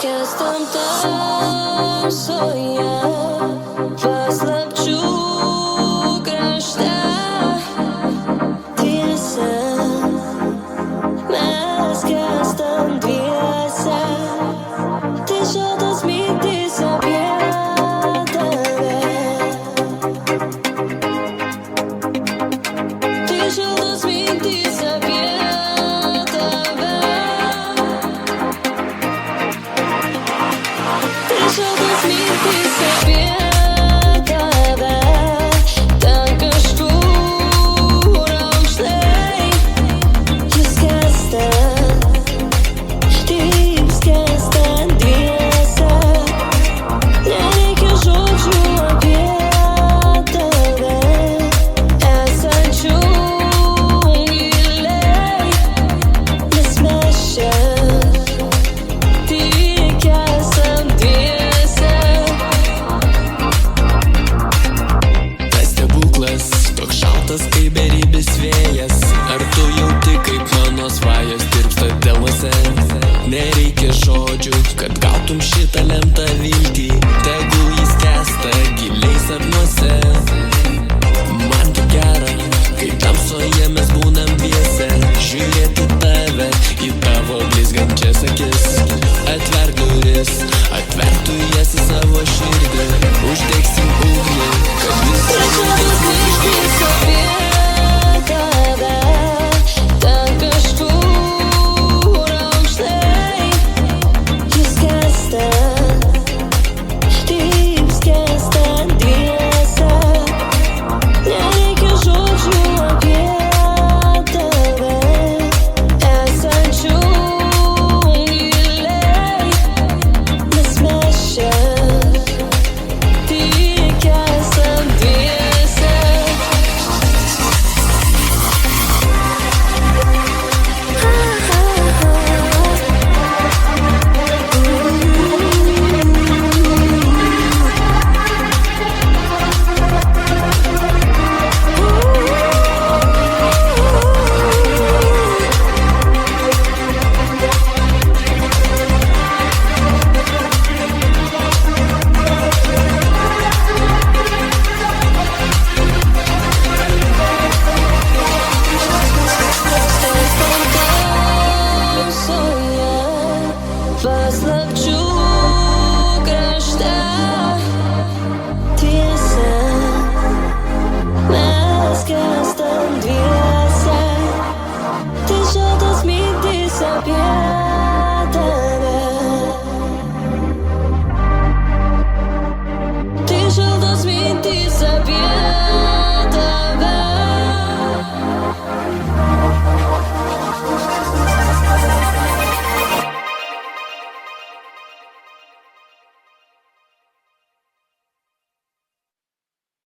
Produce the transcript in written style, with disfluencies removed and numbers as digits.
skęstam tamsoje paslapčių krašte. Tiesa, mes skęstam dviese, tai šaltos mintys apie tave. Tai šaltos mintys apie tave. Tai šaltos mintys apie tave. Ten kažkur aukštai jis skęsta, taip skęsta dviese. Nereikia žodžių apie tave, esančių giliai, nes mes čia tik esam dviese. Tas stebuklas, toks šaltas kaip beribis vėjas. Ar tu jauti, kaip mano svajos tirpsta delnuose? Nereikia žodžių, kad gautum šitą lemtą viltį. Tegul jis skęsta giliai sapnuose. Man tik gera, kai tamsoje mes būnam dviese. Žiūrėti tave, į tavo blizgančias akis. Atverk duris, atverk tu jas į savo širdį. Uždegsim ugnį, kad